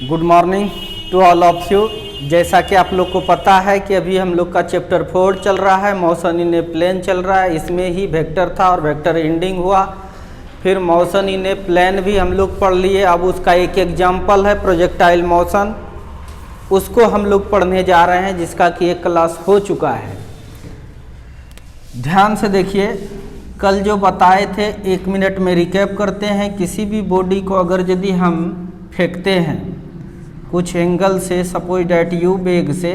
Good morning to all of you. जैसा कि आप लोग को पता है कि अभी हम लोग का चैप्टर 4 चल रहा है, मोशन इन ए प्लेन चल रहा है। इसमें ही वेक्टर था और वेक्टर एंडिंग हुआ। फिर मोशन इन ए प्लेन भी हम लोग पढ़ लिए। अब उसका एक एग्जाम्पल है प्रोजेक्टाइल मोशन, उसको हम लोग पढ़ने जा रहे हैं, जिसका कि एक क्लास हो चुका है। ध्यान से देखिए, कल जो बताए थे 1 मिनट में रिकैप करते हैं। किसी भी बॉडी को अगर यदि हम फेंकते हैं कुछ एंगल से, सपोज डैट यू वेग से,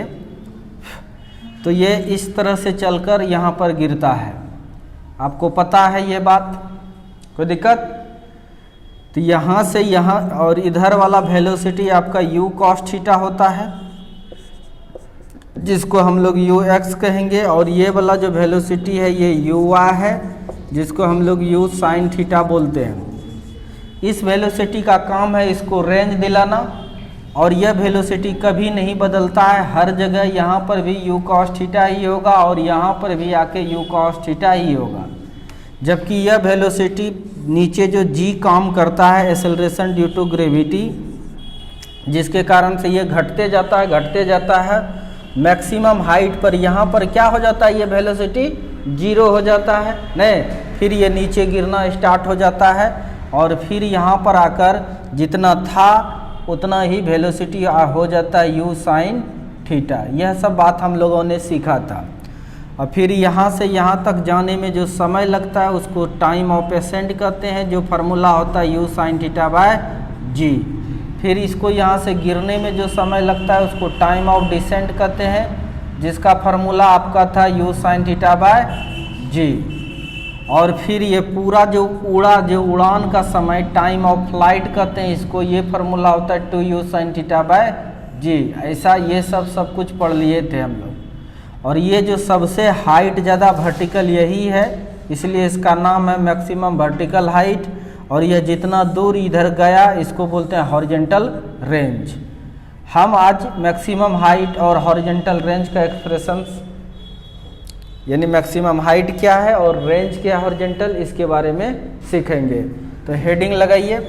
तो ये इस तरह से चलकर यहाँ पर गिरता है। आपको पता है ये बात, कोई दिक्कत? तो यहाँ से यहाँ, और इधर वाला वेलोसिटी आपका u cos थीटा होता है, जिसको हम लोग ux कहेंगे। और ये वाला जो वेलोसिटी है ये uy है, जिसको हम लोग u sin थीटा बोलते हैं। इस वेलोसिटी का काम है इसको रेंज दिलाना, और यह वेलोसिटी कभी नहीं बदलता है। हर जगह यहाँ पर भी u cos थीटा ही होगा और यहाँ पर भी आके u cos थीटा ही होगा। जबकि यह वेलोसिटी नीचे जो g काम करता है, एक्सेलरेशन ड्यू टू ग्रेविटी, जिसके कारण से ये घटते जाता है मैक्सिमम हाइट पर। यहाँ पर क्या हो जाता है, ये वेलोसिटी 0 हो जाता है, नहीं, फिर ये नीचे गिरना स्टार्ट हो जाता है, और फिर यहाँ पर आकर जितना था उतना ही वेलोसिटी हो जाता है u sin थीटा। यह सब बात हम लोगों ने सीखा था। और फिर यहाँ से यहाँ तक जाने में जो समय लगता है उसको टाइम ऑफ एसेंट कहते हैं, जो फार्मूला होता है u sin theta bye g। फिर इसको यहाँ से गिरने में जो समय लगता है उसको टाइम ऑफ डिसेंट कहते हैं, जिसका फार्मूला आपका था u sin theta bye g। और फिर ये पूरा जो उड़ान का समय, टाइम ऑफ फ्लाइट कहते हैं इसको, ये फार्मूला होता है 2u sin theta bye g। ऐसा ये सब कुछ पढ़ लिए थे हम लोग। और ये जो सबसे हाइट ज़्यादा वर्टिकल यही है, इसलिए इसका नाम है मैक्सिमम वर्टिकल हाइट। और यह जितना दूर इधर गया इसको बोलते हैं हॉरिजेंटल रेंज। हम आज मैक्सिमम हाइट और हॉरिजेंटल रेंज का एक्सप्रेशंस, यानी मैक्सिमम हाइट क्या है और रेंज क्या है हॉरिजेंटल, इसके बारे में सीखेंगे। तो हेडिंग लगाइए,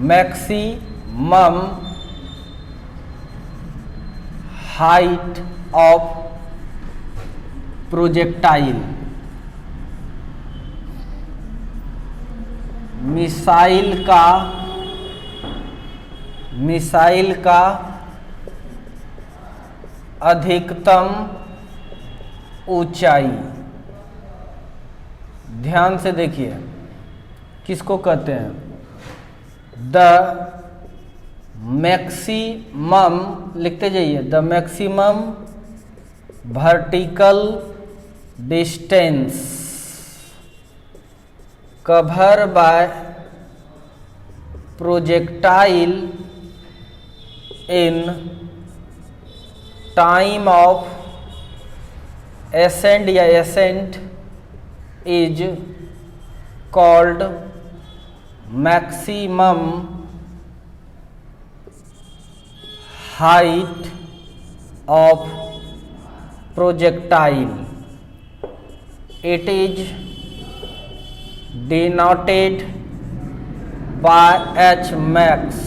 maximum height of projectile. Missile का अधिकतम ऊंचाई। ध्यान से देखिए, किसको कहते हैं? द मैक्सिमम, लिखते जाइए, the maximum vertical distance cover by projectile in time of ascent या ascent is called maximum height of projectile. It is denoted by h max।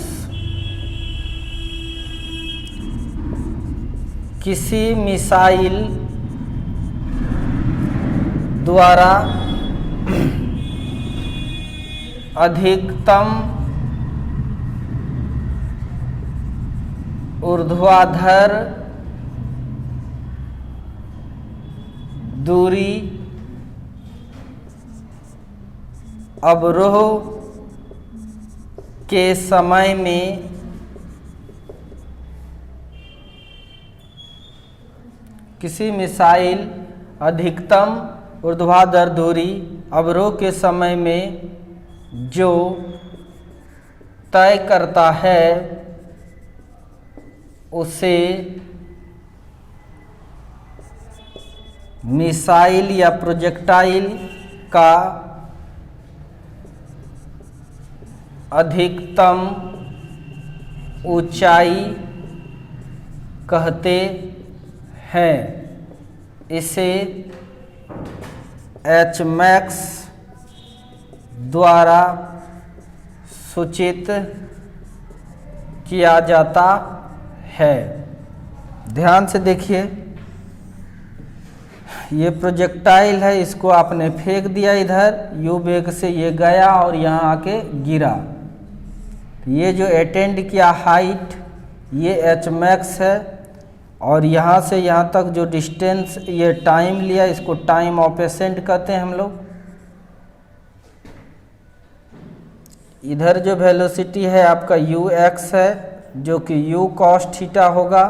किसी मिसाइल द्वारा अधिकतम ऊर्ध्वाधर दूरी अवरोह के समय में किसी मिसाइल अधिकतम ऊर्ध्वाधर दूरी अवरोह के समय में जो तय करता है उसे मिसाइल या प्रोजेक्टाइल का अधिकतम ऊंचाई कहते हैं। इसे एच मैक्स द्वारा सूचित किया जाता है। ध्यान से देखिए, ये प्रोजेक्टाइल है, इसको आपने फेंक दिया इधर, यू वेग से ये गया और यहाँ आके गिरा। ये जो अटेंड किया हाइट, ये एच मैक्स है, और यहाँ से यहाँ तक जो डिस्टेंस, ये टाइम लिया, इसको टाइम ऑफ एसेंट कहते हैं हम लोग। इधर जो वेलोसिटी है आपका यू एक्स है, जो कि यू कॉस थीटा होगा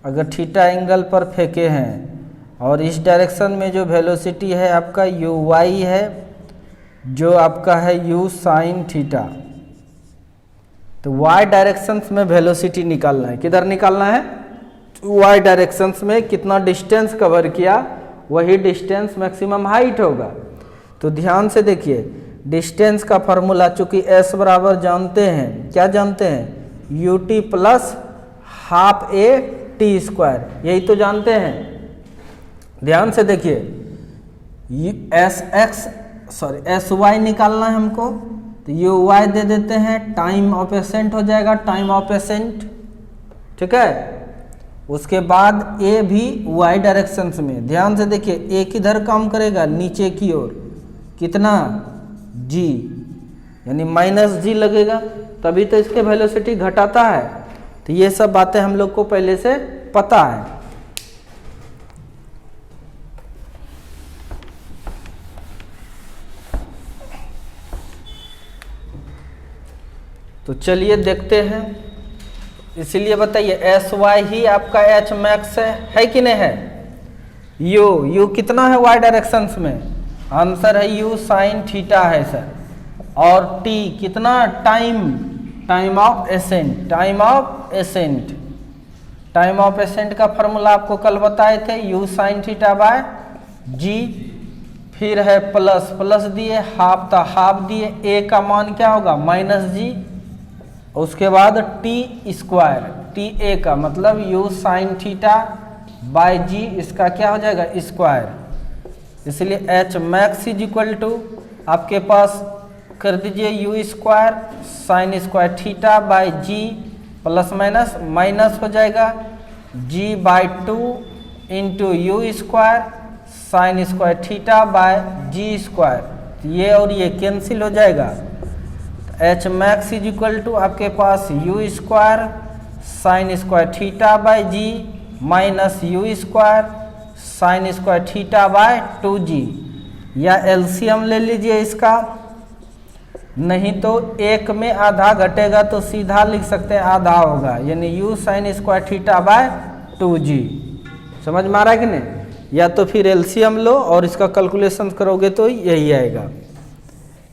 अगर थीटा एंगल पर फेंके हैं, और इस डायरेक्शन में जो वेलोसिटी है आपका यू वाई है, जो आपका है यू साइन थीटा। तो वाई डायरेक्शंस में वेलोसिटी निकालना है। किधर निकालना है? वाई डायरेक्शंस में कितना डिस्टेंस कवर किया, वही डिस्टेंस मैक्सिमम हाइट होगा। तो ध्यान से देखिए, डिस्टेंस का फॉर्मूला चूंकि एस बराबर जानते हैं, क्या जानते हैं? You t plus half a t square, यही तो जानते हैं। ध्यान से देखिए, एस वाई निकालना है हमको, तो यू वाई दे देते हैं, टाइम ऑफ एसेंट हो जाएगा, टाइम ऑफ एसेंट, ठीक है। उसके बाद ए भी वाई डायरेक्शंस में, ध्यान से देखिए, ए किधर काम करेगा? नीचे की ओर, कितना? जी, यानी माइनस जी लगेगा, तभी तो इसके वेलोसिटी घटाता है। तो ये सब बातें हम लोग को पहले से पता है। तो चलिए देखते हैं। इसीलिए बताइए, एस वाई ही आपका एच मैक्स है कि नहीं है? यू कितना है वाई डायरेक्शंस में? आंसर है यू साइन थीटा है सर। और टी कितना? Time of accent, time of accent. Time of accent का फॉर्मूला आपको कल बताए थे, यू साइन थीटा बाय जी। फिर है प्लस दिए, हाफ था हाफ दिए, ए का मान क्या होगा? Minus g. उसके बाद टी स्क्वायर, टी ए का मतलब u sine theta by g, इसका क्या हो जाएगा? स्क्वायर। इसलिए h max is equal to आपके पास कर दीजिए u square sine square theta by g, plus minus हो जाएगा g by 2 into u square sine square theta by g square. ये और ये कैंसिल हो जाएगा। H max is equal to आपके पास you square sine square theta by g minus u square sine square theta by 2g, या LCM ले लीजिए इसका, नहीं तो एक में आधा घटेगा तो सीधा लिख सकते हैं आधा होगा, यानी you sine square theta by 2g। समझ में आ रहा है कि नहीं? या तो फिर एलसीएम लो और इसका कैलकुलेशन करोगे तो यही आएगा।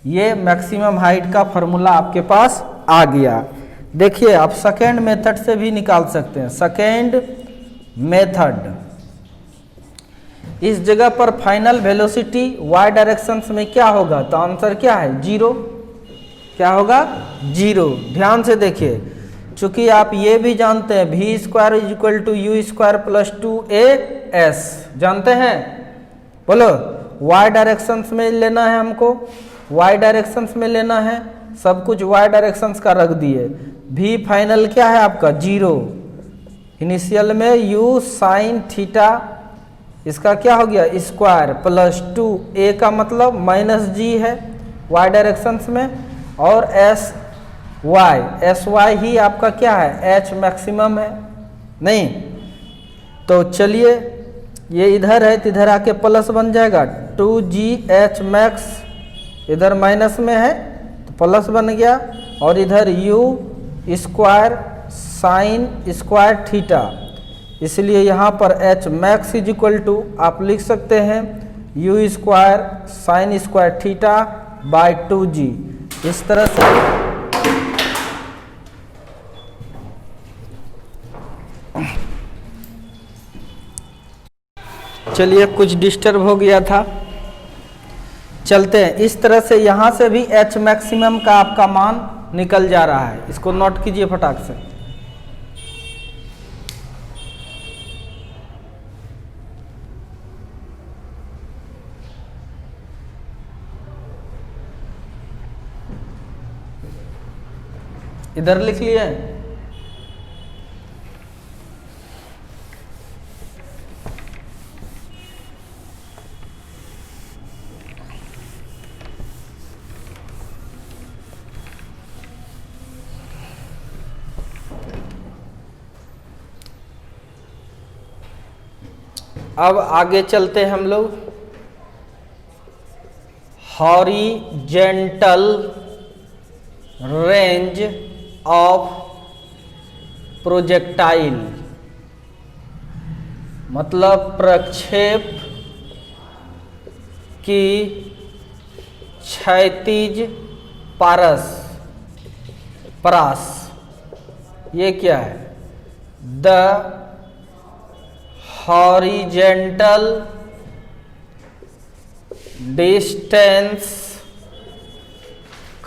ये मैक्सिमम हाइट का फॉर्मूला आपके पास आ गया। देखिए, आप सेकेंड मेथड से भी निकाल सकते हैं। सेकेंड मेथड, इस जगह पर फाइनल वेलोसिटी वाई डायरेक्शंस में क्या होगा? तो आंसर क्या है? 0। क्या होगा? 0। ध्यान से देखिए, चूंकि आप ये भी जानते हैं v square is equal to u square plus 2as, जानते हैं? बोलो, वाई डायरेक्शंस में लेना है हमको, वाई डायरेक्शंस में लेना है, सब कुछ वाई डायरेक्शंस का रख दिए। वी फाइनल क्या है आपका? 0। इनिशियल में यू साइन थीटा, इसका क्या हो गया? स्क्वायर प्लस 2, ए का मतलब माइनस जी है वाई डायरेक्शंस में, और एस वाई ही आपका क्या है? एच मैक्सिमम है नहीं? तो चलिए, ये इधर है तो इधर आके प्लस बन जाएगा, 2gh मैक्स, इधर माइनस में है तो प्लस बन गया, और इधर u square sine square theta, इसलिए यहाँ पर H max is equal to आप लिख सकते हैं u square sine square theta by 2g। इस तरह से चलिए, कुछ डिस्टर्ब हो गया था, चलते हैं। इस तरह से यहाँ से भी एच मैक्सिमम का आपका मान निकल जा रहा है, इसको नोट कीजिए फटाक से। इधर लिख लिए। अब आगे चलते हैं हम लोग। हॉरिजेंटल रेंज ऑफ प्रोजेक्टाइल, मतलब प्रक्षेप की क्षैतिज परास। ये क्या है? The horizontal distance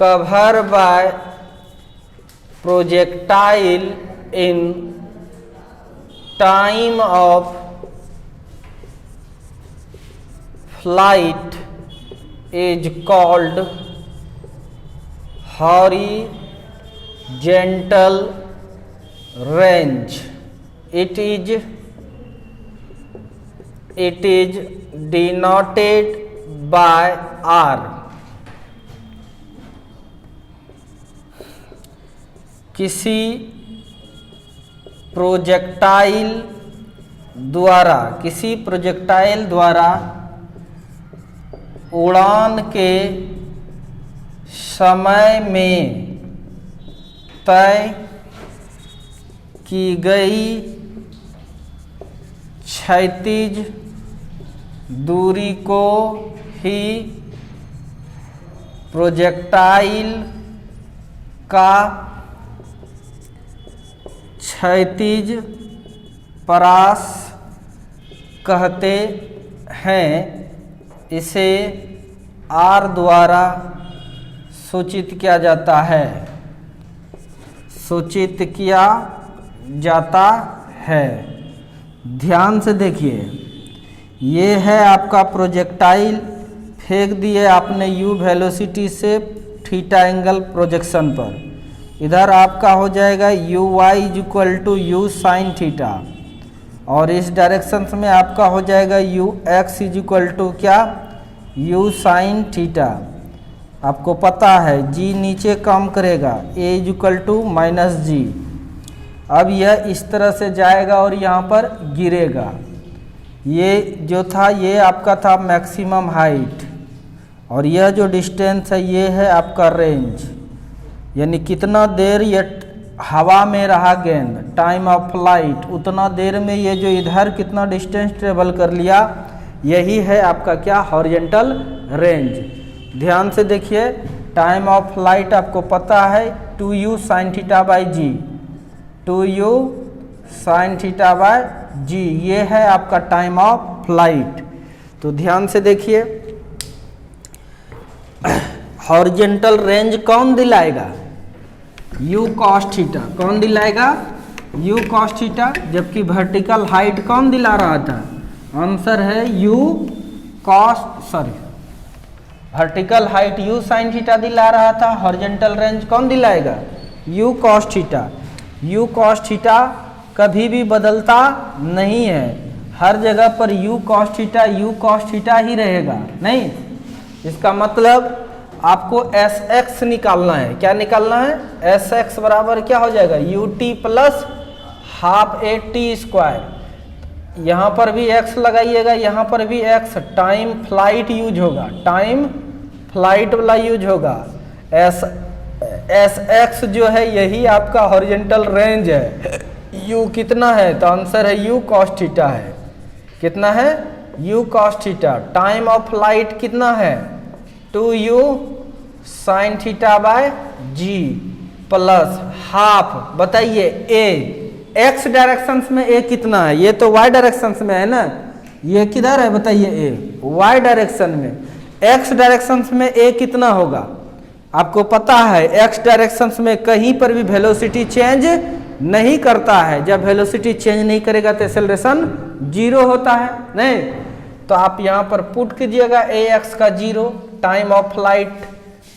covered by projectile in time of flight is called horizontal range. It is denoted by R. किसी प्रोजेक्टाइल द्वारा उड़ान के समय में तय की गई क्षैतिज दूरी को ही प्रोजेक्टाइल का क्षैतिज परास कहते हैं। इसे R द्वारा सूचित किया जाता है। ध्यान से देखिए, ये है आपका प्रोजेक्टाइल, फेंक दिए आपने u वेलोसिटी से थीटा एंगल प्रोजेक्शन पर। इधर आपका हो जाएगा uy equal to u sine theta, और इस डायरेक्शन में आपका हो जाएगा ux इक्वल टू क्या? u sine theta. आपको पता है g नीचे काम करेगा, a equal to minus g. अब यह इस तरह से जाएगा और यहाँ पर गिरेगा। ये जो था ये आपका था मैक्सिमम हाइट, और यह जो डिस्टेंस है ये है आपका रेंज, यानी कितना देर ये हवा में रहा गेंद, टाइम ऑफ फ्लाइट, उतना देर में ये जो इधर कितना डिस्टेंस ट्रेवल कर लिया, यही है आपका क्या? Horizontal range. ध्यान से देखिए, टाइम ऑफ फ्लाइट आपको पता है 2u sine theta by g, 2u sine theta by g, ये है आपका टाइम ऑफ फ्लाइट। तो ध्यान से देखिए, हॉरिजेंटल रेंज कौन दिलाएगा? u cos theta. कौन दिलाएगा? u cos theta. जबकि वर्टिकल हाइट कौन दिला रहा था? आंसर है vertical height u sine theta दिला रहा था। हॉरिजेंटल रेंज कौन दिलाएगा? u cos theta. u cos theta कभी भी बदलता नहीं है, हर जगह पर u cos थीटा ही रहेगा। नहीं, इसका मतलब आपको Sx निकालना है। क्या निकालना है? Sx बराबर क्या हो जाएगा? ut plus half a t square. यहाँ पर भी x लगाइएगा, यहाँ पर भी x, टाइम फ्लाइट यूज होगा, टाइम फ्लाइट वाला यूज होगा। Sx जो है यही आपका हॉरिजेंटल रेंज है। u कितना है? तो आंसर है u cos थीटा है। कितना है? u cos theta. Time of flight कितना है? 2u sine theta by g plus half, बताइए a, x डायरेक्शन में a कितना है? ये तो y डायरेक्शन में है ना, ये किधर है बताइए? a y डायरेक्शन में। x डायरेक्शन में a कितना होगा? आपको पता है x डायरेक्शन में कहीं पर भी वेलोसिटी चेंज नहीं करता है। जब वेलोसिटी चेंज नहीं करेगा तो एक्सेलरेशन 0 होता है। नहीं, तो आप यहाँ पर पुट कीजिएगा ax का 0, टाइम ऑफ फ्लाइट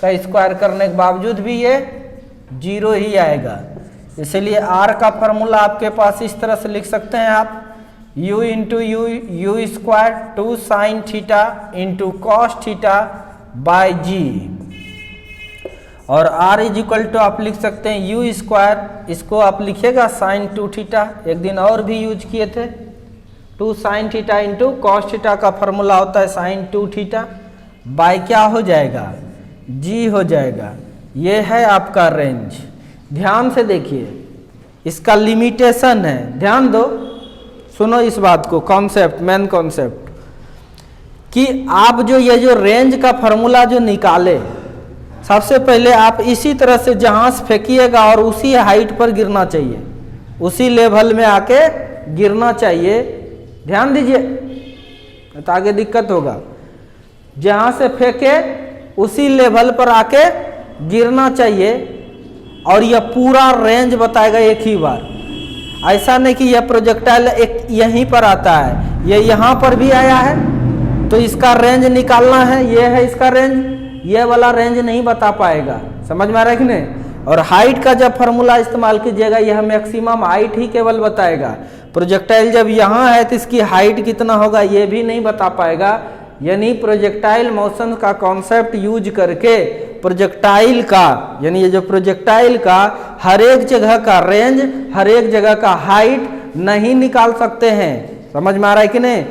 का स्क्वायर करने के बावजूद भी ये जीरो ही आएगा। इसलिए आर का फॉर्मूला आपके पास इस तरह से लिख सकते हैं आप, u into u square 2 sine theta into cos theta by g, और r इज इक्वल टू आप लिख सकते हैं यू स्क्वायर, इसको आप लिखिएगा साइन 2 थीटा, एक दिन और भी यूज किए थे, 2 sine theta into cos theta का फॉर्मूला होता है साइन 2 थीटा बाय क्या हो जाएगा, जी हो जाएगा। ये है आपका रेंज। ध्यान से देखिए, इसका लिमिटेशन है, ध्यान दो, सुनो इस बात को, कॉन्सेप्ट, मेन कॉन्सेप्ट, कि आप जो ये जो रेंज का फॉर्मूला जो निकाले, सबसे पहले आप इसी तरह से जहां से फेंकिएगा और उसी हाइट पर गिरना चाहिए, उसी लेवल में आके गिरना चाहिए। ध्यान दीजिए, तो आगे दिक्कत होगा। जहां से फेंके उसी लेवल पर आके गिरना चाहिए, और यह पूरा रेंज बताएगा एक ही बार। ऐसा नहीं कि यह प्रोजेक्टाइल एक यहीं पर आता है, यह यहाँ पर भी आया है तो इसका रेंज निकालना है, यह है इसका रेंज, यह वाला रेंज नहीं बता पाएगा। समझ में आ रहा है कि नहीं। और हाइट का जब फॉर्मूला इस्तेमाल कीजिएगा, यह मैक्सिमम हाइट ही केवल बताएगा। प्रोजेक्टाइल जब यहाँ है तो इसकी हाइट कितना होगा ये भी नहीं बता पाएगा। यानी प्रोजेक्टाइल मोशन का कॉन्सेप्ट यूज करके प्रोजेक्टाइल का, यानी ये जो प्रोजेक्टाइल का हर एक जगह का रेंज, हर एक जगह का हाइट नहीं निकाल सकते हैं। समझ में आ रहा है कि नहीं।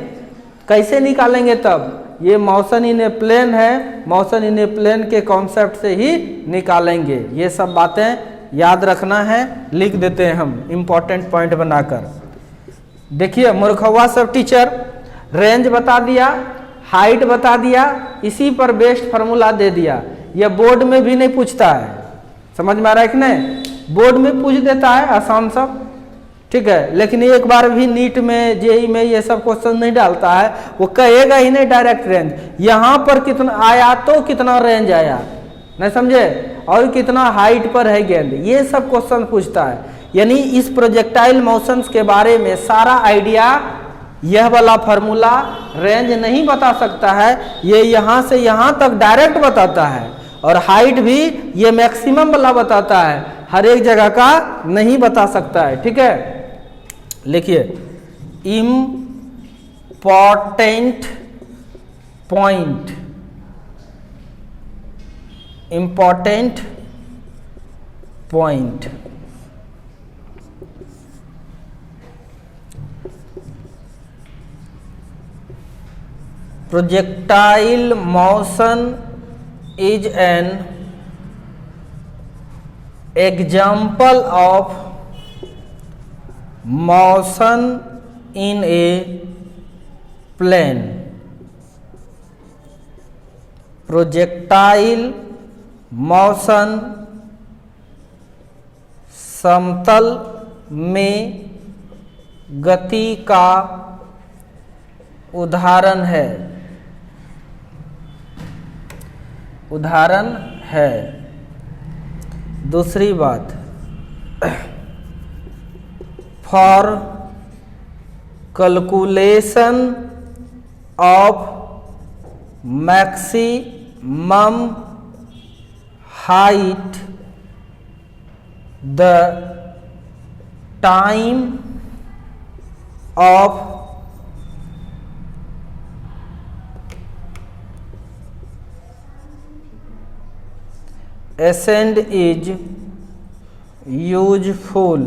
कैसे निकालेंगे तब, ये मोशन इन ए प्लेन है, मोशन इन ए प्लेन के कॉन्सेप्ट से ही निकालेंगे। ये सब बातें याद रखना है, लिख देते हैं हम इंपॉर्टेंट पॉइंट बनाकर। देखिए मूर्खवा सब टीचर रेंज बता दिया, हाइट बता दिया, इसी पर बेस्ड फार्मूला दे दिया। यह बोर्ड में भी नहीं पूछता है, समझ में आ रहा है कि नहीं। बोर्ड में पूछ देता है आसान सब, ठीक है, लेकिन एक बार भी नीट में, जेई में ये सब क्वेश्चन नहीं डालता है। वो कहेगा ही नहीं डायरेक्ट रेंज, यहाँ पर कितना आया तो कितना रेंज आया, नहीं समझे, और कितना हाइट पर है गेंद, ये सब क्वेश्चन पूछता है। यानी इस प्रोजेक्टाइल मोशंस के बारे में सारा आइडिया यह वाला फार्मूला रेंज नहीं बता सकता है, ये यहाँ से यहाँ तक डायरेक्ट बताता है। और हाइट भी ये मैक्सिमम वाला बताता है, हर एक जगह का नहीं बता सकता है, ठीक है। लिखिए important point, important point, projectile motion is an example of motion in a plane. Projectile motion समतल में गति का उदाहरण है, उदाहरण है। दूसरी बात, for calculation of maximum height the time of ascent is useful.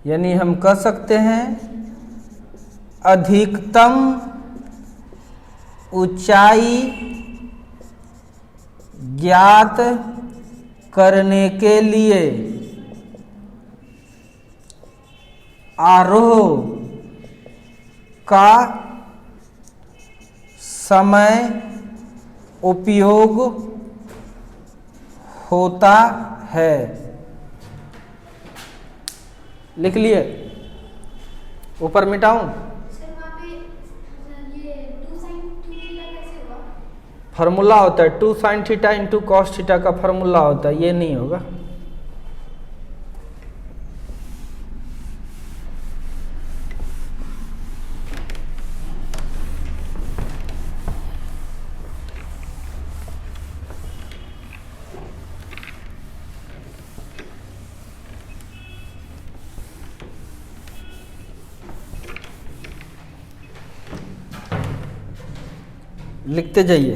यानी हम कह सकते हैं अधिकतम ऊंचाई ज्ञात करने के लिए आरोह का समय उपयोग होता है। लिख लिए, ऊपर मिटाऊं। फार्मूला होता है 2 sine theta into cos theta का फार्मूला होता है, ये नहीं होगा। लिखते जाइए।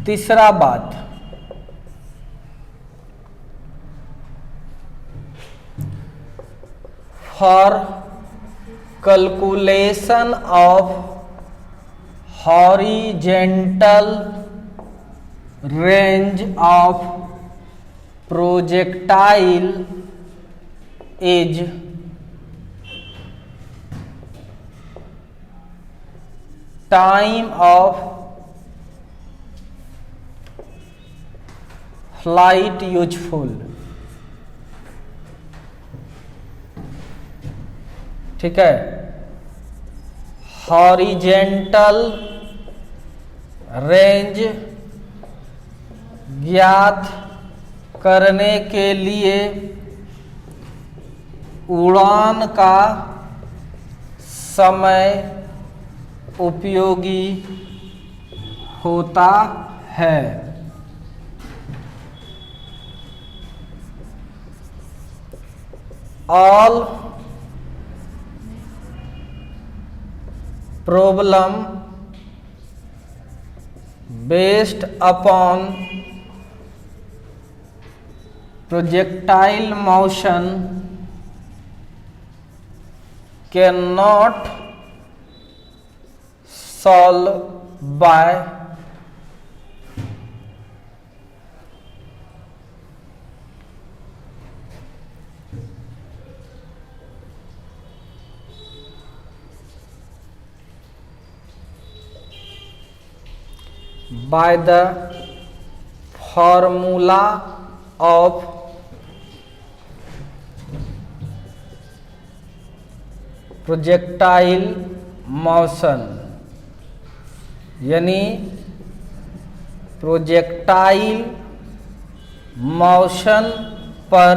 तीसरा बात, for calculation of horizontal range of projectile is time of flight useful. ठीक है, हॉरिजेंटल रेंज ज्ञात करने के लिए उड़ान का समय उपयोगी होता है। All problem based upon projectile motion cannot solve by the formula of projectile motion, यानी प्रोजेक्टाइल मोशन पर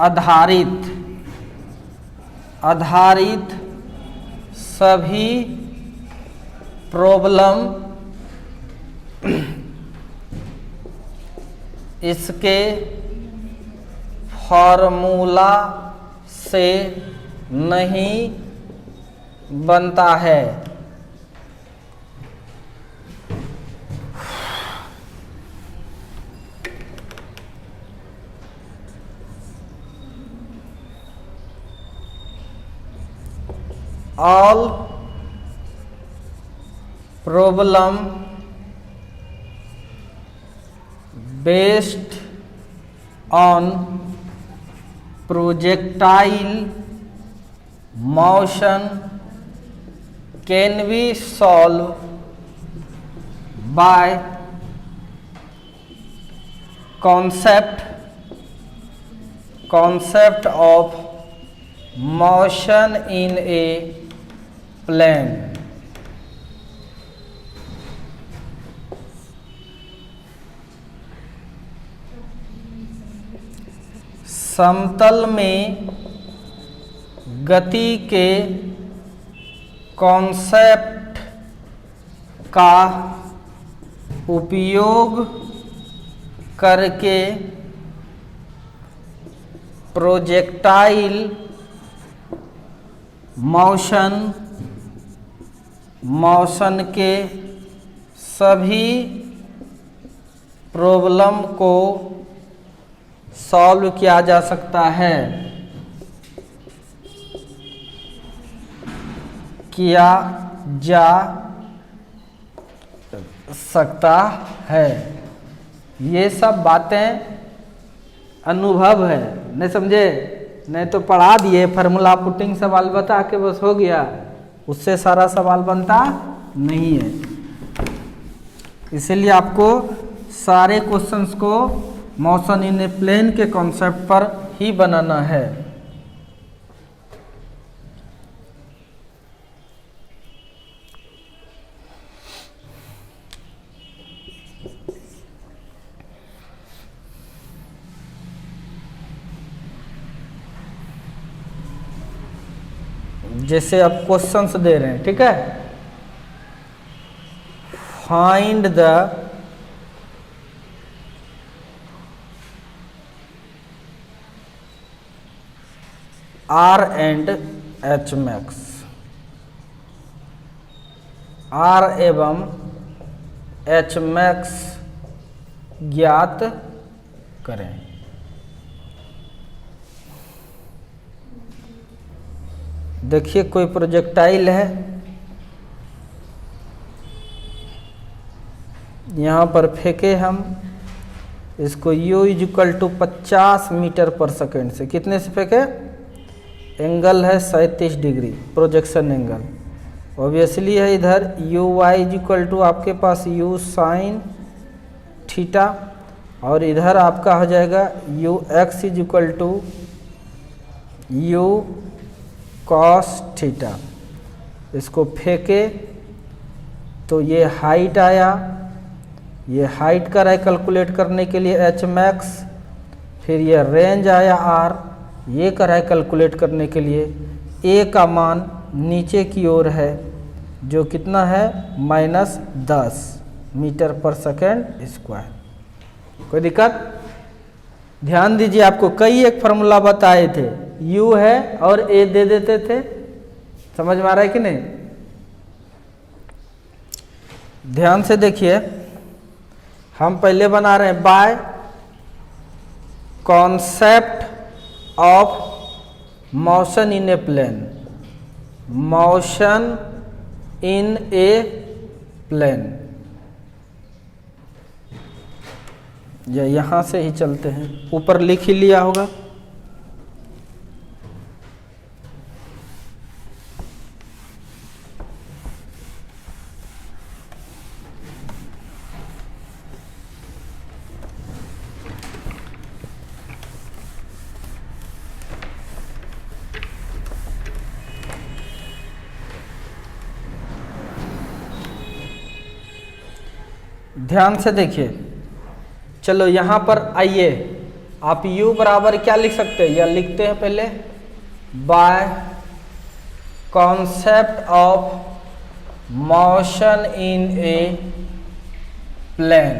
आधारित सभी प्रॉब्लम इसके फॉर्मूला से नहीं बनता है। All problem based on projectile motion can be solved by concept of motion in a plane। समतल में गति के कॉन्सेप्ट का उपयोग करके प्रोजेक्टाइल मोशन के सभी प्रॉब्लम को सॉल्व किया जा सकता है। ये सब बातें अनुभव है, नहीं समझे? नहीं तो पढ़ा दिए फार्मूला पुटिंग सवाल बता के बस हो गया, उससे सारा सवाल बनता नहीं है। इसलिए आपको सारे क्वेश्चंस को मोशन इन ए प्लेन के कॉन्सेप्ट पर ही बनाना है। जैसे अब क्वेश्चंस दे रहे हैं, ठीक है। Find the R and H max। R एवं एच मैक्स ज्ञात करें। देखिए कोई प्रोजेक्टाइल है, यहाँ पर फेंके हम इसको u = 50 मीटर पर सेकेंड से, कितने से फेंके, एंगल है 37 डिग्री प्रोजेक्शन एंगल, ऑब्वियसली है इधर uy = आपके पास u sin थीटा और इधर आपका हो जाएगा ux = u cos थीटा। इसको फेंके तो ये हाइट आया, ये हाइट करा है कैलकुलेट करने के लिए एच मैक्स, फिर ये रेंज आया आर, ये करा है कैलकुलेट करने के लिए। ए का मान नीचे की ओर है जो कितना है -10 मीटर पर सेकेंड स्क्वायर। कोई दिक्कत? ध्यान दीजिए, आपको कई एक फार्मूला बताए थे, u है और a दे देते थे, समझ में आ रहा है कि नहीं? ध्यान से देखिए, हम पहले बना रहे हैं by concept of motion in a plane, motion in a plane. या यहां से ही चलते हैं, ऊपर लिख ही लिया होगा। ध्यान से देखिए, चलो यहाँ पर आइए, आप u बराबर क्या लिख सकते हैं, या लिखते हैं पहले by concept of motion in a plane.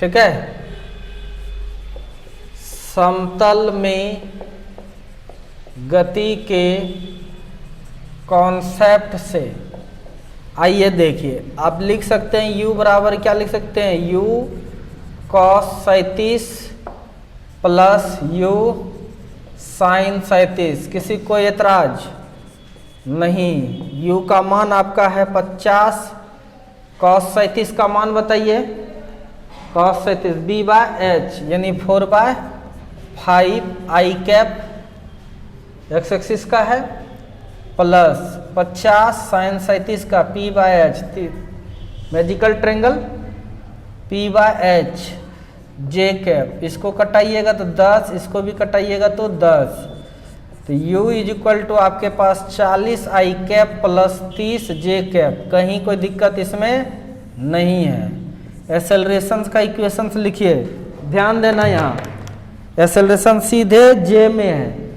ठीक है, समतल में गति के कॉन्सेप्ट से। आइए देखिए, आप लिख सकते हैं u बराबर क्या लिख सकते हैं, u cos 37 plus u sin 37। किसी को एतराज नहीं? u का मान आपका है 50, cos 37 का मान बताइए, cos 37 b/h यानी 4/5 i कैप x एक्सिस का है, प्लस 50 sin 37 का p/h magical triangle p/h j cap. इसको कटाइएगा तो 10, इसको भी कटाइएगा तो 10, तो u = आपके पास 40 i cap plus 30 j cap. कहीं कोई दिक्कत इसमें नहीं है। एक्सेलरेशन का इक्वेशंस लिखिए, ध्यान देना, यहाँ एक्सेलरेशन सीधे j में है,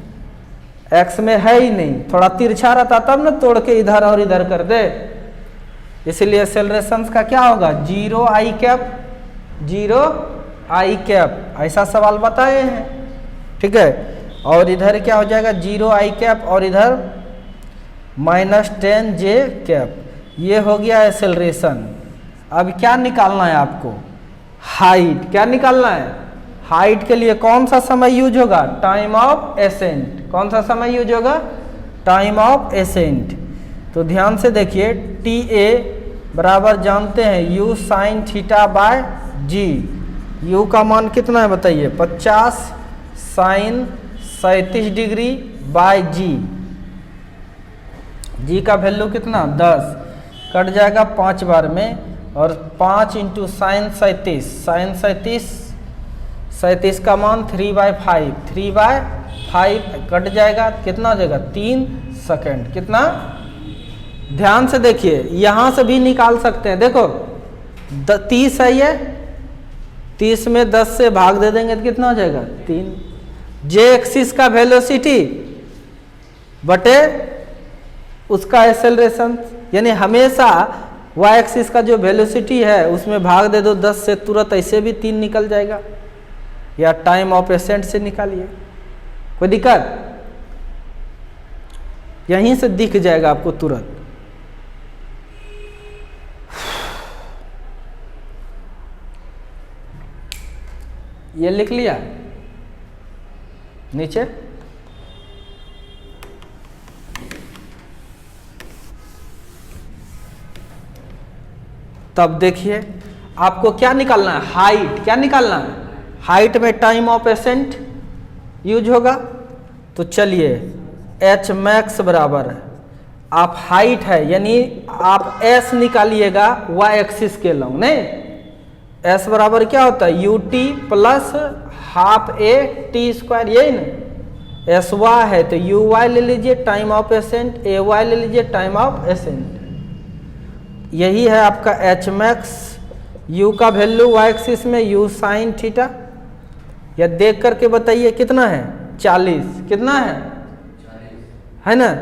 x में है ही नहीं। थोड़ा तिरछा रहता तब ना तोड़ के इधर और इधर कर दे, इसलिए एक्सेलरेशन का क्या होगा, 0 i कैप 0 i कैप। ऐसा सवाल बताए हैं, ठीक है। और इधर क्या हो जाएगा, 0 i कैप और इधर -10 j कैप। ये हो गया एक्सेलरेशन। अब क्या निकालना है आपको, हाइट। क्या निकालना है, हाइट के लिए कौन सा समय यूज होगा, टाइम ऑफ एसेंट। कौन सा समय यूज होगा, टाइम ऑफ एसेंट। तो ध्यान से देखिए, TA बराबर जानते हैं u sin θ/g। u का मान कितना है बताइए, 50 sin 37 degree bye g। g का वैल्यू कितना, 10, कट जाएगा 5 बार में, और 5 × sin 37, sin 37 का मान 3/5, 3/5 कट जाएगा, कितना हो जाएगा, 3 सेकंड। कितना, ध्यान से देखिए, यहां से भी निकाल सकते हैं। देखो 30 है ये, 30 में 10 से भाग दे देंगे तो कितना हो जाएगा, 3। जे एक्सिस का वेलोसिटी बटे उसका एक्सेलरेशन, यानी हमेशा वाई एक्सिस का जो वेलोसिटी है उसमें भाग दे दो 10 से, तुरंत ऐसे भी 3 निकल जाएगा। या टाइम ऑफ एसेंट से निकालिए, कोई दिक्कत, यहीं से दिख जाएगा आपको तुरंत। ये लिख लिया नीचे। तब देखिए आपको क्या निकालना है, हाइट। क्या निकालना है, हाइट में टाइम ऑफ एसेंट यूज होगा। तो चलिए एच मैक्स बराबर है, आप हाइट है यानी आप एस निकालिएगा वाई एक्सिस के लॉन्ग, नहीं एस बराबर क्या होता है you t plus half a t square, यही ना। एस वाई है तो यू वाई ले लीजिए time of ascent, a y ले लीजिए टाइम ऑफ एसेंट। यही है आपका एच मैक्स। यू का वैल्यू वाई एक्सिस में यू साइन थीटा, या देख करके बताइए कितना है 40, कितना है ना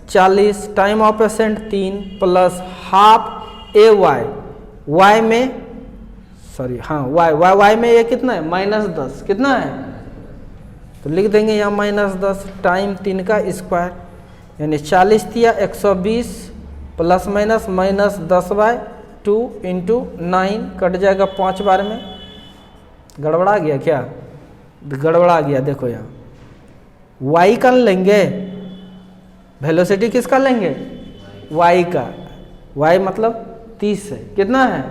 40। Time of ascent 3 plus half a y, y में सॉरी हाँ वाई में ये कितना है -10, कितना है तो लिख देंगे यहाँ -10 टाइम 3 का स्क्वायर, यानी 40 दिया 120 प्लस माइनस -10/2 इंटू 9 कट जाएगा 5 बार में। गड़बड़ा गया क्या, गड़बड़ा गया। देखो यहाँ y का लेंगे, वेलोसिटी किसका लेंगे y का, y मतलब 30 है, कितना है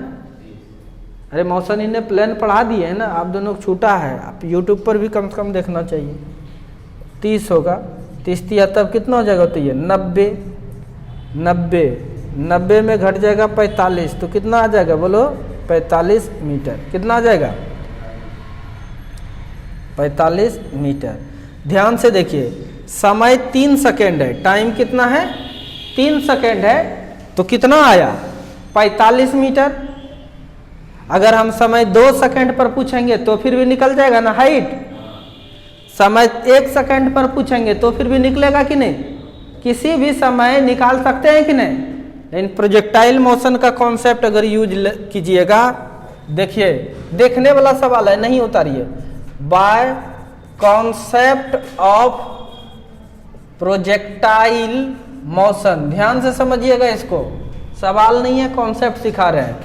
अरे मौसन ने प्लान पढ़ा दिए है ना, आप दोनों को छूटा है, आप YouTube पर भी कम से कम देखना चाहिए। 30 होगा, 30 दिया तब कितना हो जाएगा तो ये 90 में घट जाएगा 45, तो कितना आ जाएगा बोलो 45 मीटर, कितना आ जाएगा 45 मीटर। ध्यान से देखिए समय 3 सेकेंड है, टाइम कितना है 3 सेकेंड है, तो कितना आया 45 मीटर। अगर हम समय 2 सेकेंड पर पूछेंगे तो फिर भी निकल जाएगा ना हाइट, समय 1 सेकेंड पर पूछेंगे तो फिर भी निकलेगा कि नहीं, किसी भी समय निकाल सकते हैं कि नहीं। लेकिन प्रोजेक्टाइल मोशन का कॉन्सेप्ट अगर यूज कीजिएगा, देखिए देखने वाला सवाल है, नहीं उतारिए। By concept of projectile motion, ध्यान से समझिएगा इसको, सवाल नहीं है कॉन्सेप्ट सिखा रहे हैं।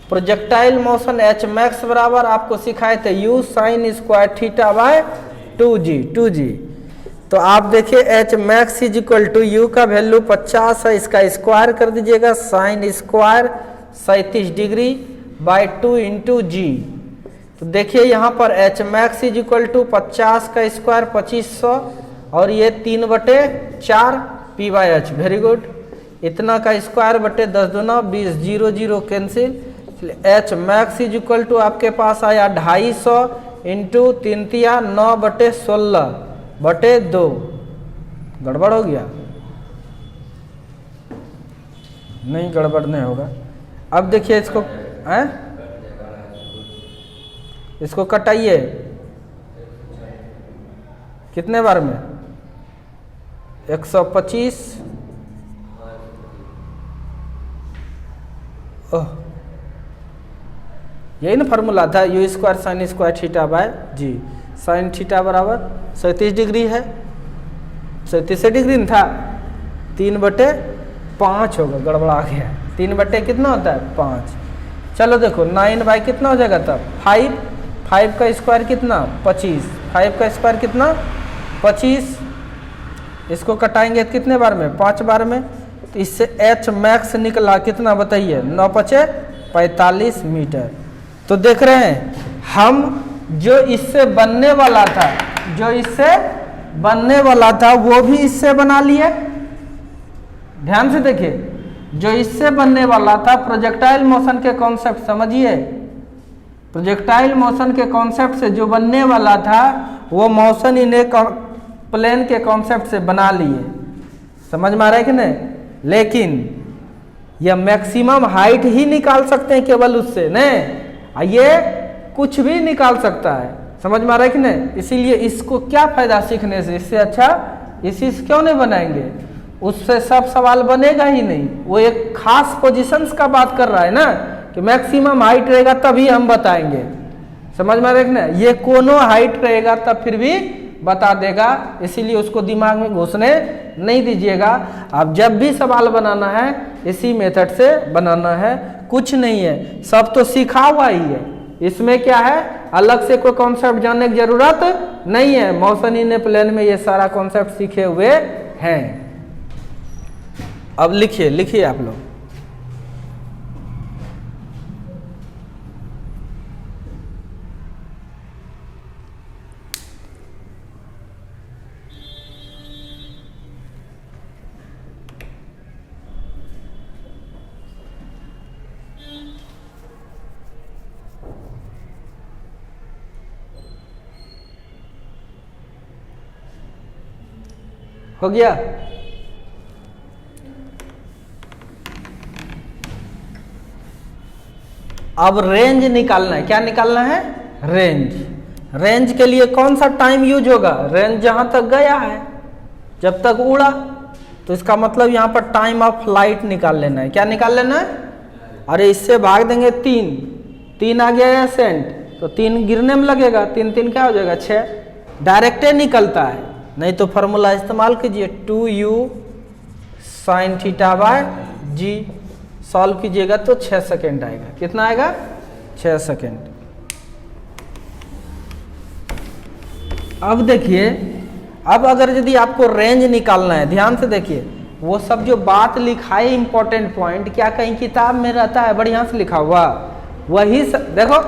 प्रोजेक्टाइल मोशन एच मैक्स बराबर आपको सिखाए थे u sine square theta by 2g। तो आप देखिए h max is equal to u का वैल्यू 50 है, इसका स्क्वायर कर दीजिएगा sine square 37 degree by 2 into g. तो देखिए यहाँ पर H max is equal to 50 का स्क्वायर 2500 और ये 3/4 p by h, very good. इतना का स्क्वायर बटे 10 दूना 20, 0 0 cancel. H max is equal to आपके पास आया 250 इंटू 3 तिया 9/16/2। गड़बड़ हो गया, नहीं गड़बड़ नहीं होगा। अब देखिए इसको है, इसको कटाइए कितने बार में 125। ओह यही ना फार्मूला था u square sine square theta by g. Sine theta बराबर 37 डिग्री है, 37 डिग्री न था 3/5 होगा, गड़बड़ा गया। 3 कितना होता है 5। चलो देखो 9 बाई कितना हो जाएगा तब 5 का स्क्वायर कितना 25, 5 का स्क्वायर कितना 25। इसको कटाएंगे कितने बार में 5 बार में, तो इससे एच मैक्स निकला कितना बताइए 9×5 = 45 मीटर। तो देख रहे हैं हम जो इससे बनने वाला था वो भी इससे बना लिए। ध्यान से देखिए जो इससे बनने वाला था प्रोजेक्टाइल मोशन के कॉन्सेप्ट समझिए, प्रोजेक्टाइल मोशन के कॉन्सेप्ट से जो बनने वाला था वो मोशन इन प्लेन के कॉन्सेप्ट से बना लिए। समझ में आ रहा है कि नहीं। लेकिन यह मैक्सिमम हाइट ही निकाल सकते हैं केवल उससे, नहीं ये कुछ भी निकाल सकता है। समझ में आ रहा है कि नहीं। इसीलिए इसको क्या फायदा सीखने से, इससे अच्छा इसी से क्यों नहीं बनाएंगे, उससे सब सवाल बनेगा ही नहीं। वो एक खास पोजीशंस का बात कर रहा है ना कि मैक्सिमम हाइट रहेगा तभी हम बताएंगे। समझ में आ रहा है कि नहीं। ये कोनो हाइट रहेगा तब फिर भी बता देगा, इसीलिए उसको दिमाग में घुसने नहीं दीजिएगा। आप जब भी सवाल बनाना है इसी मेथड से बनाना है, कुछ नहीं है, सब तो सीखा हुआ ही है। इसमें क्या है अलग से कोई कॉन्सेप्ट जानने की जरूरत नहीं है, मोशन इन ए प्लेन में ये सारा कॉन्सेप्ट सीखे हुए हैं। अब लिखिए लिखिए आप लोग, हो गया? अब रेंज निकालना है। क्या निकालना है? रेंज। रेंज के लिए कौन सा टाइम यूज होगा? रेंज जहां तक गया है, जब तक उड़ा, तो इसका मतलब यहां पर टाइम ऑफ फ्लाइट निकाल लेना है। क्या निकाल लेना है? अरे इससे भाग देंगे 3, 3 आ गया एसेंट, तो 3 गिरने में लगेगा, 3 3 क्या हो जाएगा? 6। डायरेक्टे निकलता है, नहीं तो फॉर्मूला इस्तेमाल कीजिए 2u sin theta by g. Solve कीजिएगा तो 6 सेकेंड आएगा। कितना आएगा? 6 सेकेंड। अब देखिए, अब अगर यदि आपको रेंज निकालना है, ध्यान से देखिए, वो सब जो बात लिखा है इंपॉर्टेंट पॉइंट, क्या कहीं किताब में रहता है बढ़िया से लिखा हुआ? वही देखो,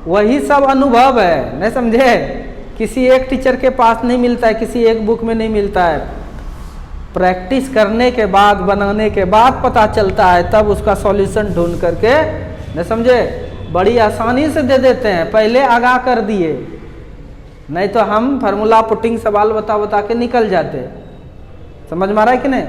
वही सब अनुभव है, नहीं समझे? किसी एक टीचर के पास नहीं मिलता है, किसी एक बुक में नहीं मिलता है। प्रैक्टिस करने के बाद, बनाने के बाद पता चलता है, तब उसका सॉल्यूशन ढूंढ करके, नहीं समझे, बड़ी आसानी से दे देते हैं। पहले आगाह कर दिए, नहीं तो हम फार्मूला पुटिंग सवाल बता बता के निकल जाते। समझ में आ रहा है कि नहीं?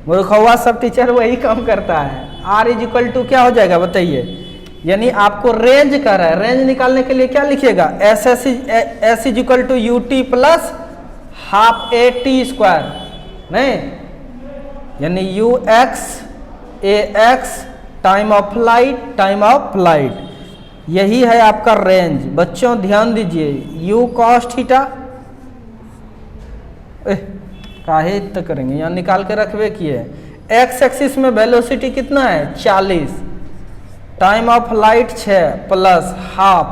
मूर्खवा सब टीचर वही काम करता है। R इज टू क्या हो जाएगा बताइए? यानी आपको रेंज कर रहा है, रेंज निकालने के लिए क्या लिखिएगा? S is equal to u t plus half a t square, नहीं, यानी u x a x time of flight, यही है आपका रेंज। बच्चों ध्यान दीजिए, u कॉस थीटा, काहे इतना करेंगे, यहाँ निकाल के रखवे किए। एक्स एक्सिस में वेलोसिटी कितना है? 40, time of flight 6 plus half.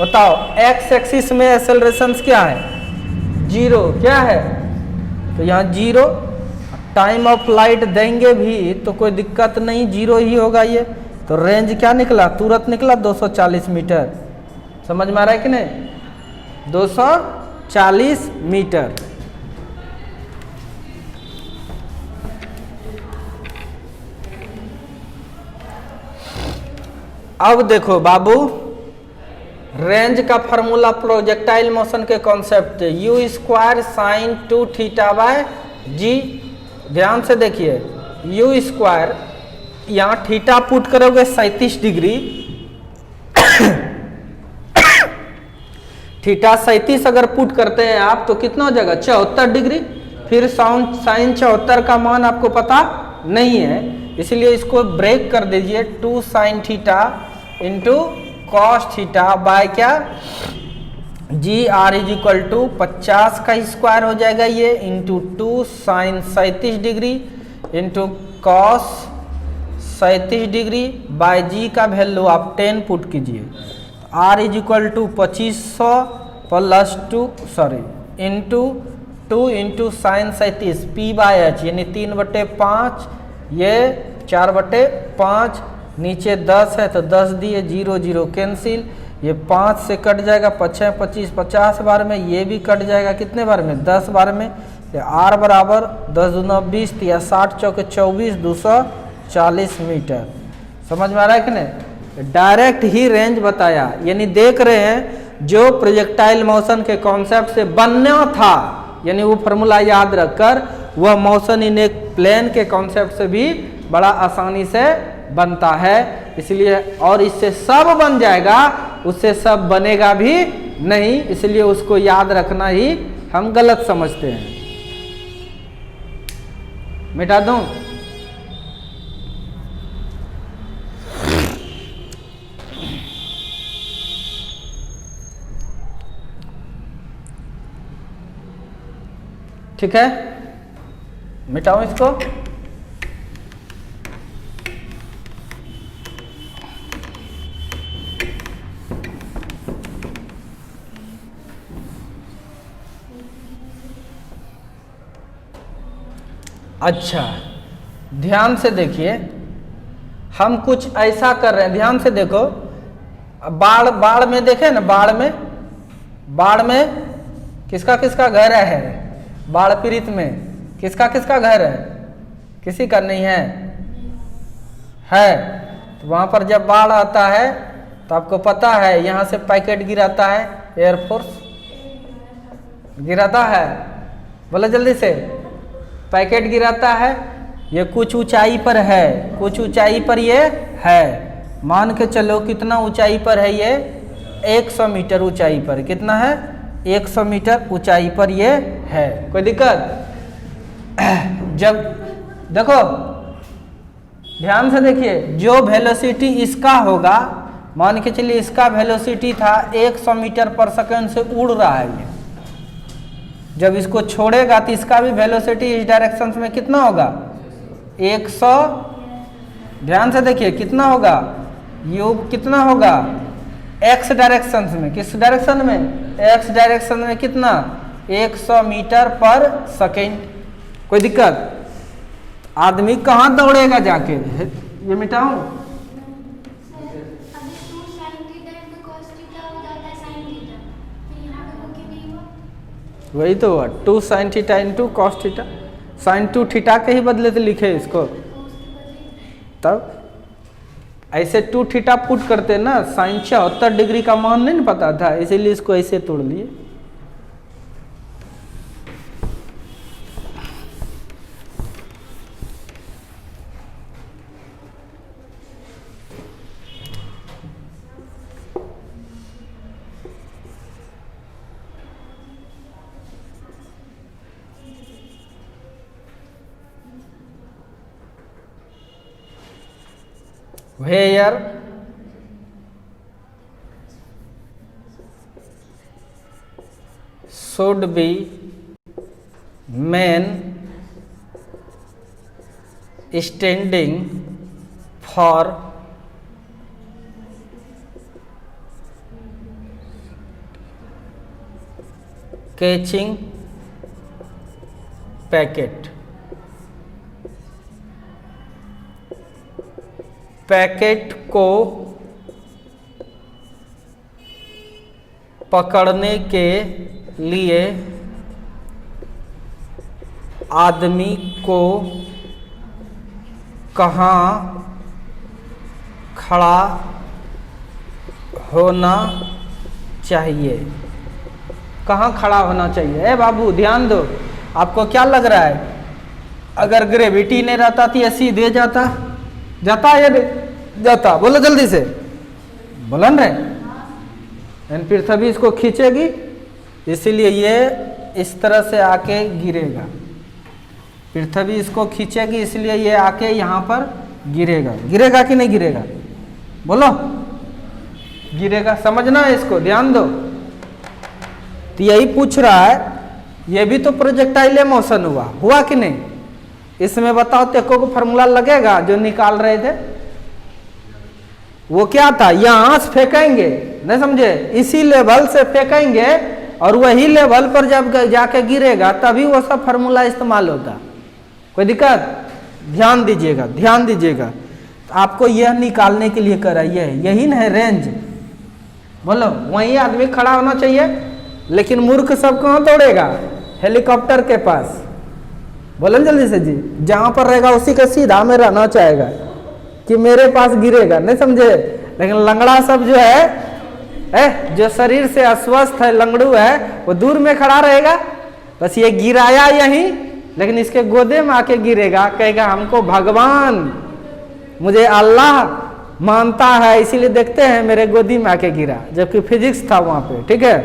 बताओ एक्स एक्सिस में एक्सेलरेशन क्या है? 0। क्या है? तो यहाँ 0। टाइम ऑफ फ्लाइट देंगे भी तो कोई दिक्कत नहीं, 0 ही होगा ये। तो रेंज क्या निकला? तुरंत निकला 240 मीटर। समझ में आ रहा है कि नहीं? 240 मीटर। अब देखो बाबू, रेंज का फॉर्मूला प्रोजेक्टाइल मोशन के concept, u square sine 2 theta by g. ध्यान से देखिए, यू स्क्वायर, यहाँ थीटा पुट करोगे 37 डिग्री, थीटा 37 अगर पुट करते हैं आप तो कितना हो जाएगा? 74 डिग्री। फिर साइन 74 का मान आपको पता नहीं है, इसलिए इसको ब्रेक कर दीजिए। 2 sine theta into cos theta by क्या? G. R is equal to 50 का स्क्वायर हो जाएगा ये, into 2 sine 37 degree into cos 37 degree by G का वैल्यू आप 10 पुट कीजिए। R is equal to 2500 plus 2 into 2 into sine 37 P by H, यानी 3/5, ये 4/5, नीचे 10 है तो 10 दिए, 0 0 कैंसिल, ये 5 से कट जाएगा, 5 25, 50 बार में, ये भी कट जाएगा कितने बार में? 10 बार में। आर बराबर 10 दूना 20, या 60 चौके 24, 240 मीटर। समझ में आ रहा है कि नहीं? डायरेक्ट ही रेंज बताया, यानी देख रहे हैं जो प्रोजेक्टाइल मोशन के कॉन्सेप्ट से बनना था, यानी वो फॉर्मूला याद रखकर वह मोशन इन एक प्लेन के कॉन्सेप्ट से भी बड़ा आसानी से बनता है। इसलिए, और इससे सब बन जाएगा, उससे सब बनेगा भी नहीं, इसलिए उसको याद रखना ही हम गलत समझते हैं। मिटा दूं? ठीक है, मिटाऊं इसको? अच्छा ध्यान से देखिए, हम कुछ ऐसा कर रहे हैं, ध्यान से देखो। बाढ़ में देखे ना, बाढ़ में किसका किसका घर है? बाढ़ पीड़ित में किसका किसका घर है? किसी का नहीं है, तो वहां पर जब बाढ़ आता है तो आपको पता है यहाँ से पैकेट गिराता है, एयरफोर्स गिराता है, बोलो जल्दी से, पैकेट गिराता है। ये कुछ ऊंचाई पर है, कुछ ऊंचाई पर ये है, मान के चलो कितना ऊंचाई पर है ये? 100 मीटर ऊंचाई पर। कितना है? 100 मीटर ऊंचाई पर ये है। कोई दिक्कत? जब देखो ध्यान से देखिए, जो वेलोसिटी इसका होगा, मान के चलिए इसका वेलोसिटी था 100 मीटर पर सेकंड से उड़ रहा है ये, जब इसको छोड़ेगा तो इसका भी वेलोसिटी इस डायरेक्शन में कितना होगा? 100। ध्यान से देखिए कितना होगा? यू कितना होगा? एक्स डायरेक्शन में। किस डायरेक्शन में? एक्स डायरेक्शन में कितना? 100 मीटर पर सेकेंड। कोई दिक्कत? आदमी कहाँ दौड़ेगा जाके? ये मिटाऊं? वही तो हुआ 2 sin theta into cos theta. sin 2 theta के ही बदले तो लिखे इसको, तब ऐसे 2 थीटा पुट करते ना, sin 76 डिग्री का मान नहीं पता था, इसीलिए इसको ऐसे तोड़ लिए। Where should be men standing for catching packet? Packet को पकड़ने के लिए आदमी को कहाँ खड़ा होना चाहिए? कहाँ खड़ा होना चाहिए? ए बाबू ध्यान दो, आपको क्या लग रहा है? अगर ग्रेविटी नहीं रहता तो ये सीधे जाता या जाता? बोलो जल्दी से, बोलन रहे। पृथ्वी इसको खींचेगी, इसीलिए ये इस तरह से आके गिरेगा। पृथ्वी इसको खींचेगी, इसलिए ये आके यहाँ पर गिरेगा। गिरेगा कि नहीं गिरेगा? बोलो, गिरेगा। समझना है इसको, ध्यान दो। तो यही पूछ रहा है, ये भी तो प्रोजेक्टाइल मोशन हुआ कि नहीं? इसमें बताओ, तेको को फॉर्मूला लगेगा जो निकाल रहे थे? वो क्या था? यहां से फेंकेंगे, नहीं समझे? इसी लेवल से फेंकेंगे और वही लेवल पर जब जाके गिरेगा तभी वो सब फॉर्मूला इस्तेमाल होता। कोई दिक्कत? ध्यान दीजिएगा, ध्यान दीजिएगा। आपको यह निकालने के लिए करा, यही ना है रेंज। बोलो, वही आदमी खड़ा होना चाहिए, लेकिन मूर्ख सब कहाँ दौड़ेगा? हेलीकॉप्टर के पास। बोलो जल्दी से जी, जहां पर रहेगा उसी का सीधा में रहना चाहेगा कि मेरे पास गिरेगा, नहीं समझे? लेकिन लंगड़ा सब जो है, जो शरीर से अस्वस्थ है, लंगड़ू है, वो दूर में खड़ा रहेगा। बस ये गिराया यहीं, लेकिन इसके गोदे में आके गिरेगा, कहेगा हमको भगवान, मुझे अल्लाह मानता है, इसीलिए देखते हैं मेरे गोदी में आके गिरा, जबकि फिजिक्स था वहां पे। ठीक है,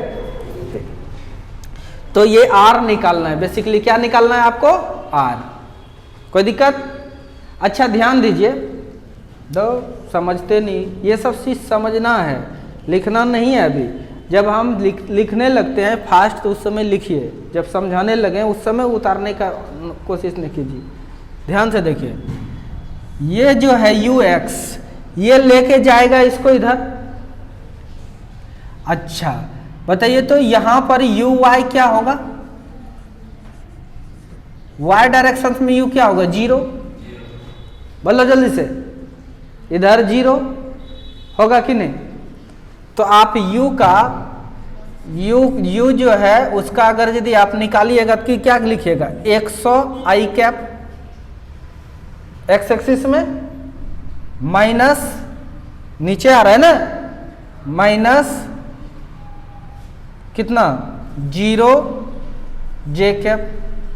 तो ये आर निकालना है। बेसिकली क्या निकालना है आपको? आर। कोई दिक्कत? अच्छा ध्यान दीजिए, दो समझते नहीं, ये सब चीज समझना है, लिखना नहीं है अभी। जब हम लिखने लगते हैं फास्ट तो उस समय लिखिए, जब समझाने लगे उस समय उतारने का कोशिश नहीं कीजिए। ध्यान से देखिए, ये जो है यू एक्स, ये लेके जाएगा इसको इधर। अच्छा बताइए, तो यहां पर यू वाई क्या होगा? वाई डायरेक्शन में यू क्या होगा, 0। बोलो जल्दी से, इधर 0 होगा कि नहीं। तो आप यू का यू जो है उसका अगर यदि आप निकालिएगा तो क्या लिखिएगा, 100 आई कैप एक्स एक्सिस में, माइनस नीचे आ रहा है ना, माइनस कितना 0 जे कैप।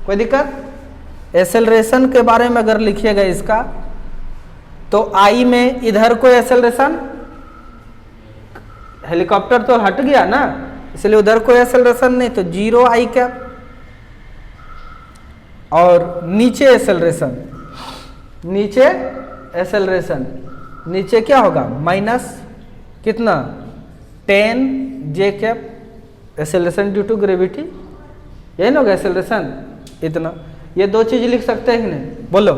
कोई दिक्कत। एक्सेलरेशन के बारे में अगर लिखिएगा इसका, तो आई में इधर कोई एक्सेलरेशन, हेलीकॉप्टर तो हट गया ना, इसलिए उधर कोई एक्सेलरेशन नहीं, तो 0 आई कैप। और नीचे एक्सेलरेशन, नीचे एक्सेलरेशन, नीचे क्या होगा, माइनस कितना 10 j cap, acceleration due to gravity, यही ना होगा एक्सेलरेशन इतना। ये दो चीज लिख सकते हैं कि नहीं, बोलो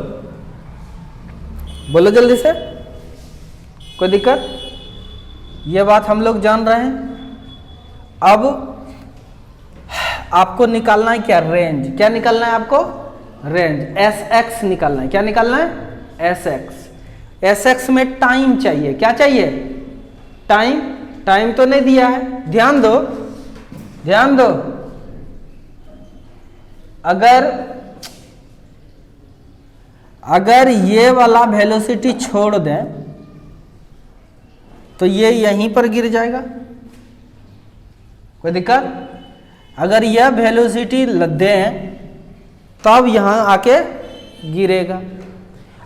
बोलो जल्दी से, कोई दिक्कत। ये बात हम लोग जान रहे हैं। अब आपको निकालना है क्या, रेंज। क्या निकालना है आपको, रेंज, एस एक्स निकालना है। क्या निकालना है, एस एक्स। एस एक्स में टाइम चाहिए, क्या चाहिए, टाइम। टाइम तो नहीं दिया है, ध्यान दो ध्यान दो। अगर ये वाला वेलोसिटी छोड़ दें तो ये यहीं पर गिर जाएगा, कोई दिक्कत। अगर यह वेलोसिटी दें तब यहां आके गिरेगा।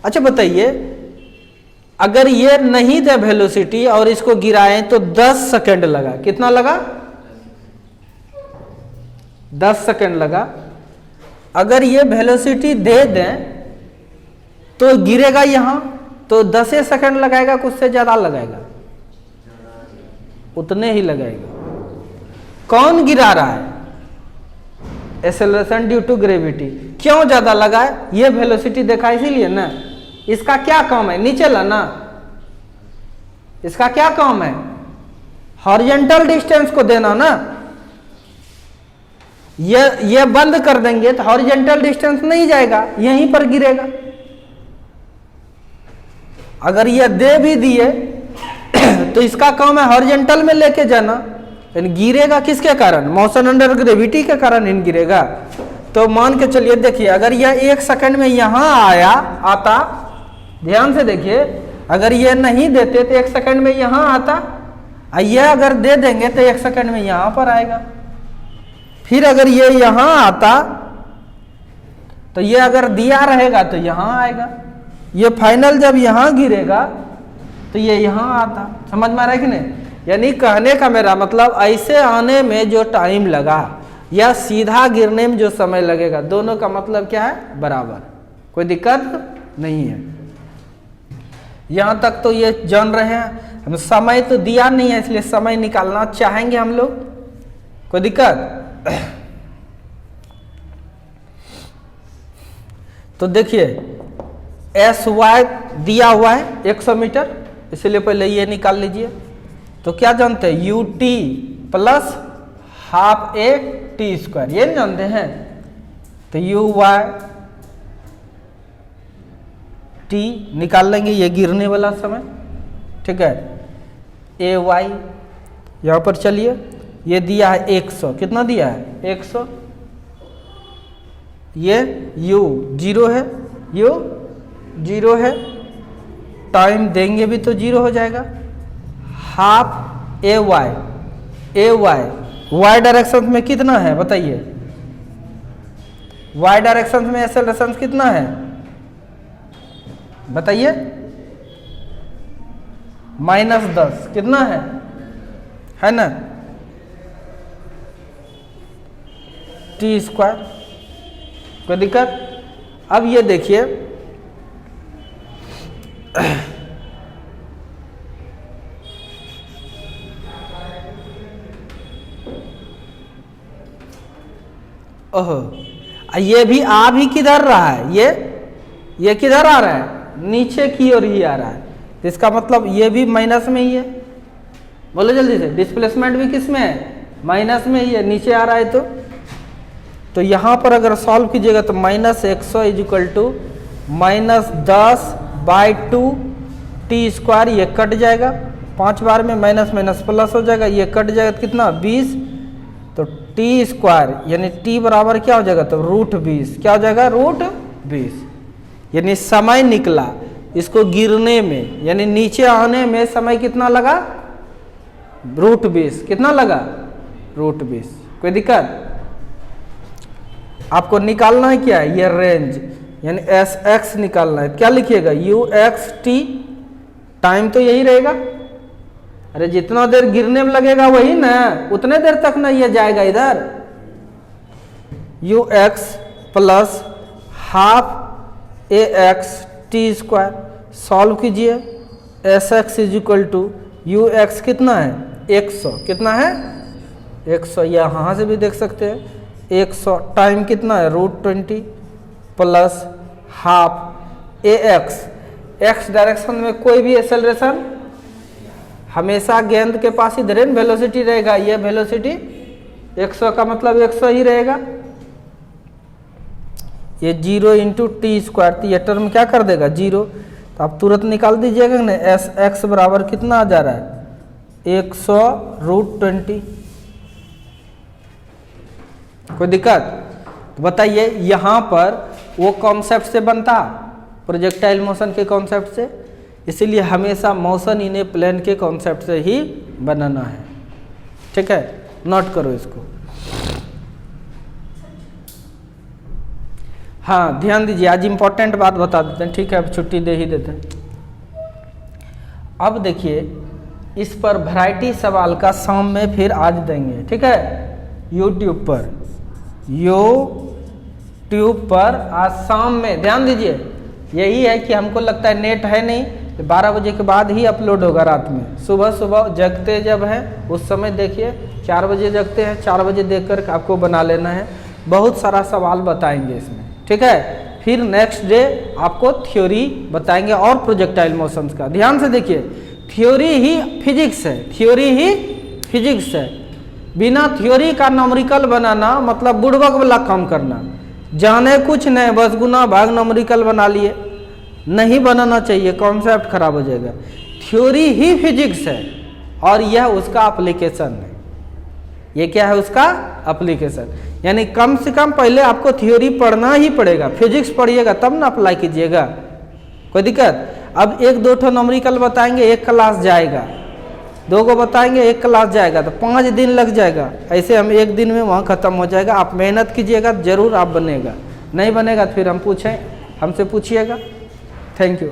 अच्छा बताइए, अगर ये नहीं दे वेलोसिटी और इसको गिराएं तो 10 सेकंड लगा, कितना लगा, 10 सेकंड लगा। अगर ये वेलोसिटी दे दें तो गिरेगा यहां, तो 10 सेकंड लगाएगा, कुछ से ज्यादा लगाएगा, उतने ही लगाएगा। कौन गिरा रहा है, एक्सेलरेशन ड्यू टू ग्रेविटी। क्यों ज्यादा लगा है, ये वेलोसिटी देखा इसीलिए ना। इसका क्या काम है, नीचे लाना। इसका क्या काम है, हॉरिजॉन्टल डिस्टेंस को देना ना। ये बंद कर देंगे तो हॉरिजॉन्टल डिस्टेंस नहीं जाएगा, यहीं पर गिरेगा। अगर ये दे भी दिए तो इसका काम है हॉरिजॉन्टल में लेके जाना, लेकिन गिरेगा किसके कारण, मोशन अंडर ग्रेविटी के कारण इन गिरेगा। तो मान के चलिए, देखिए अगर यह 1 सेकंड में यहां आता, ध्यान से देखिए, अगर ये नहीं देते तो 1 सेकंड में यहां आता, यह अगर दे देंगे तो 1 सेकंड में यहां पर आएगा। फिर अगर ये यहां आता तो ये अगर दिया रहेगा तो यहां आएगा। ये फाइनल जब यहां गिरेगा तो ये यहां आता। समझ में आ रहा है कि नहीं। यानी कहने का मेरा मतलब, ऐसे आने में जो टाइम लगा या सीधा गिरने में जो समय लगेगा, दोनों का मतलब क्या है, बराबर, कोई दिक्कत नहीं है। यहां तक तो ये जान रहे हैं। हम समय तो दिया नहीं है, इसलिए समय निकालना चाहेंगे हम लोग, कोई दिक्कत। तो देखिए एस वाई दिया हुआ है 100 मीटर, इसलिए पहले ये निकाल लीजिए। तो क्या जानते हैं, you t plus half a t square, ये नहीं जानते हैं। तो यू वाई टी निकाल लेंगे, ये गिरने वाला समय, ठीक है। ए वाई यहाँ पर चलिए, ये दिया है 100, कितना दिया है 100। ये u 0 है, u 0 है, टाइम देंगे भी तो 0 हो जाएगा। Half a y Y direction में कितना है बताइए, वाई डायरेक्शन में एक्सेलरेशन कितना है बताइए, -10, कितना है ना, टी स्क्वायर, कोई दिक्कत। अब ये देखिए ओहो, ये भी आ भी किधर रहा है, ये किधर आ रहा है, नीचे की ओर ही आ रहा है। तो इसका मतलब ये भी माइनस में ही है। बोलो जल्दी से, डिस्प्लेसमेंट भी किस में है, माइनस में ही है, नीचे आ रहा है। तो यहाँ पर अगर सॉल्व कीजिएगा तो -100 इजिकल टू -10/2 टी स्क्वायर, ये कट जाएगा 5 बार में, माइनस माइनस प्लस हो जाएगा, ये कट जाएगा तो कितना 20, तो टी स्क्वायर यानी टी बराबर क्या हो जाएगा, तो √20, क्या हो जाएगा √20, यानी समय निकला इसको गिरने में, यानी नीचे आने में समय कितना लगा, √20, कितना लगा √20। कोई दिक्कत? आपको निकालना है क्या है, ये रेंज यानी SX निकालना है, क्या लिखिएगा UXT, टाइम तो यही रहेगा, अरे जितना देर गिरने में लगेगा वही ना, उतने देर तक ना ये जाएगा इधर, UX plus ½ AX T square, solve कीजिए, SX इजिकल टू UX कितना है 100, कितना है 100, यहाँ से भी देख सकते हैं 100, टाइम कितना है √20 प्लस ½ AX, x डायरेक्शन में कोई भी एक्सेलरेशन हमेशा गेंद के पास इधर वेलोसिटी रहेगा, ये वेलोसिटी 100 का मतलब 100 ही रहेगा, ये 0 × टी स्क्वायर, तो ये टर्म क्या कर देगा 0, तो आप तुरंत निकाल दीजिएगा ना, SX बराबर कितना आ जा रहा है 100√20। कोई दिक्कत? तो बताइए यहाँ पर वो कॉन्सेप्ट से बनता, प्रोजेक्टाइल मोशन के कॉन्सेप्ट से, इसीलिए हमेशा मोशन इन ए प्लेन के कॉन्सेप्ट से ही बनाना है, ठीक है, नोट करो इसको। हाँ ध्यान दीजिए, आज इम्पोर्टेंट बात बता देते हैं, ठीक है, अब छुट्टी दे ही देते हैं। अब देखिए इस पर वैरायटी सवाल का शाम में फिर आज देंगे, ठीक है, यूट्यूब पर आज शाम में, ध्यान दीजिए, यही है कि हमको लगता है नेट है नहीं, 12 बजे के बाद ही अपलोड होगा रात में, सुबह सुबह जगते जब है उस समय देखिए, 4 बजे जगते हैं, 4 बजे देखकर आपको बना लेना है, बहुत सारा सवाल बताएंगे इसमें, ठीक है, फिर नेक्स्ट डे आपको थ्योरी बताएंगे और प्रोजेक्टाइल मोशंस का। ध्यान से देखिए, थ्योरी ही फिजिक्स है, थ्योरी ही फिजिक्स है, बिना थ्योरी का न्यूमेरिकल बनाना मतलब बुड़बक वाला काम करना, जाने कुछ नहीं बस गुना भाग न्यूमेरिकल बना लिए, नहीं बनाना चाहिए, कॉन्सेप्ट खराब हो जाएगा। थ्योरी ही फिजिक्स है और यह उसका एप्लीकेशन है, ये क्या है उसका एप्लीकेशन, यानी कम से कम पहले आपको थ्योरी पढ़ना ही पड़ेगा, फिजिक्स पढ़िएगा तब ना अप्लाई कीजिएगा। कोई दिक्कत? अब 1-2 ठो न्यूमेरिकल बताएंगे, 1 क्लास जाएगा, 2 को बताएंगे 1 क्लास जाएगा, तो 5 दिन लग जाएगा, ऐसे हम 1 दिन में वहाँ ख़त्म हो जाएगा। आप मेहनत कीजिएगा जरूर आप बनेगा, नहीं बनेगा तो फिर हमसे पूछिएगा। Thank you.